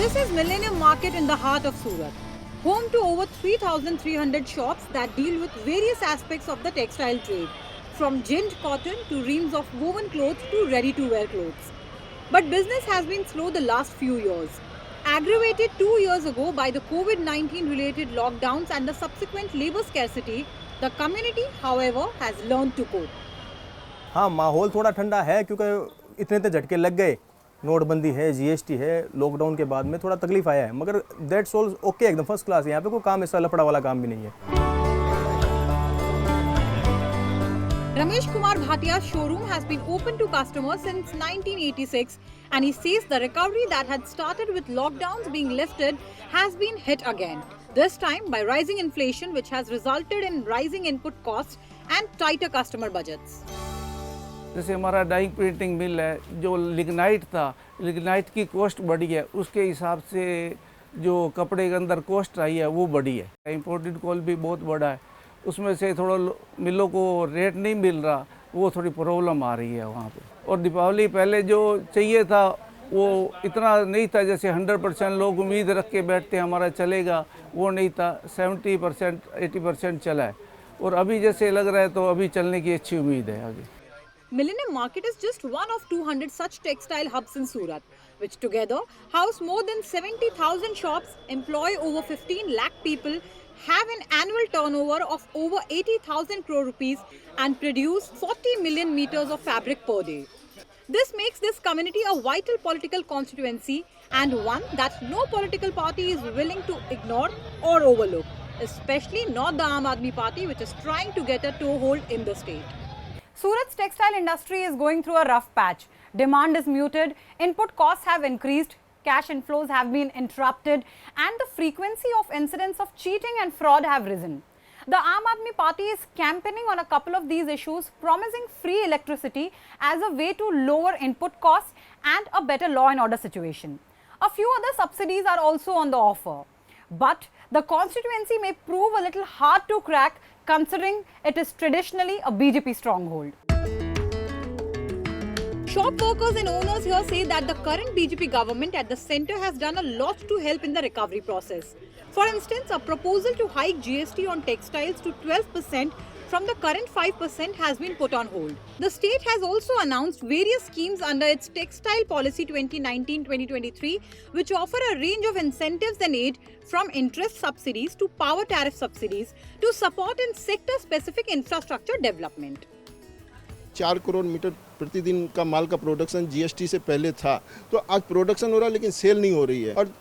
This is Millennium Market in the heart of Surat, home to over 3,300 shops that deal with various aspects of the textile trade, from gind cotton to reams of woven clothes to ready-to-wear clothes. But business has been slow the last few years, aggravated 2 years ago by the COVID-19 related lockdowns and the subsequent labor scarcity. The community, however, has learned to cope. हाँ, माहौल थोड़ा ठंडा है क्योंकि इतने तो झटके लग गए। नोटबंदी है, जीएसटी है, लॉकडाउन के बाद में थोड़ा तकलीफ आया है, मगर दैट्स ऑल ओके, एकदम फर्स्ट क्लास है। यहाँ पे कोई काम ऐसा लफड़ा वाला काम भी नहीं है। Ramesh Kumar Bhatia's showroom has been open to customers since 1986, and he says the recovery that had started with lockdowns being lifted has been hit again. This time by rising inflation, which has resulted in rising input costs and tighter customer budgets. जैसे हमारा dying printing मिल है, जो lignite था, lignite की cost बढ़ी है, उसके हिसाब से जो कपड़े के अंदर कॉस्ट आई है वो बढ़ी है। इम्पोर्टेड कॉल भी बहुत बड़ा है, उसमें से थोड़ा मिलों को रेट नहीं मिल रहा, वो थोड़ी प्रॉब्लम आ रही है वहाँ पे। और दीपावली पहले जो चाहिए था वो इतना नहीं था, जैसे 100% लोग उम्मीद रख के बैठते हमारा चलेगा, वो नहीं था। 70% 80% चला है, और अभी जैसे लग रहा है तो अभी चलने की अच्छी उम्मीद है आगे। Millennium Market is just one of 200 such textile hubs in Surat, which together house more than 70,000 shops, employ over 15 lakh people, have an annual turnover of over 80,000 crore rupees and produce 40 million meters of fabric per day. This makes this community a vital political constituency and one that no political party is willing to ignore or overlook, especially not the Aam Aadmi Party, which is trying to get a toehold in the state. Surat's textile industry is going through a rough patch. Demand is muted, input costs have increased, cash inflows have been interrupted, and the frequency of incidents of cheating and fraud have risen. The Aam Aadmi Party is campaigning on a couple of these issues, promising free electricity as a way to lower input costs and a better law and order situation. A few other subsidies are also on the offer. But the constituency may prove a little hard to crack, considering it is traditionally a BJP stronghold. Shop workers and owners here say that the current BJP government at the centre has done a lot to help in the recovery process. For instance, a proposal to hike GST on textiles to 12% from the current 5% has been put on hold. The state has also announced various schemes under its Textile Policy 2019-2023, which offer a range of incentives and aid, from interest subsidies to power tariff subsidies, to support in sector-specific infrastructure development. 4 crore metre प्रतिदिन का माल का production GST से पहले था, तो आज production हो रहा है लेकिन सेल नहीं हो रही है। और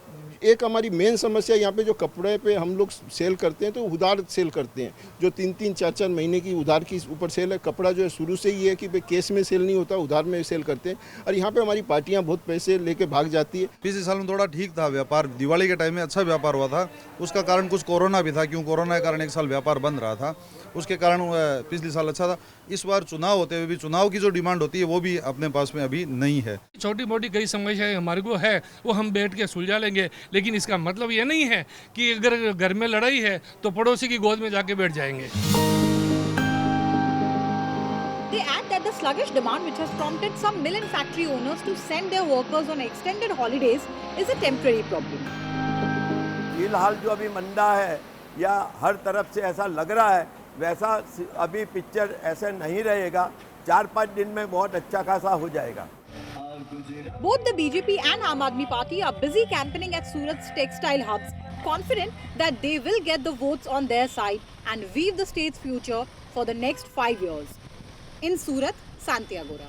एक हमारी मेन समस्या यहाँ पे जो कपड़े पे हम लोग सेल करते हैं तो उधार सेल करते हैं, जो 3-3 4-4 महीने की उधार की ऊपर सेल है। कपड़ा जो है शुरू से ही है कि भाई केस में सेल नहीं होता, उधार में सेल करते हैं, और यहाँ पे हमारी पार्टियाँ बहुत पैसे लेके भाग जाती है। पिछले साल में थोड़ा ठीक था व्यापार, दिवाली के टाइम में अच्छा व्यापार हुआ था। उसका कारण कुछ कोरोना भी था, क्यों कोरोना के कारण एक साल व्यापार बंद रहा था, उसके कारण पिछले साल अच्छा था। इस बार चुनाव होते हुए भी चुनाव की जो डिमांड होती है वो भी अपने पास में अभी नहीं है। छोटी मोटी कई समस्याएं हमारे को है, वो हम बैठ के सुलझा लेंगे, लेकिन इसका मतलब ये नहीं है कि अगर घर में लड़ाई है तो पड़ोसी की गोद में जाके बैठ जाएंगे। They add that the sluggish demand, which has prompted some mill and factory owners to send their workers on extended holidays, is a temporary problem. फिलहाल जो अभी मंदा है या हर तरफ से ऐसा लग रहा है, वैसा अभी पिक्चर ऐसे नहीं रहेगा। 4-5 दिन में बहुत अच्छा खासा हो जाएगा। Both the BJP and Aam Aadmi Party are busy campaigning at Surat's textile hubs, confident that they will get the votes on their side and weave the state's future for the next 5 years. In Surat, Santi Agora.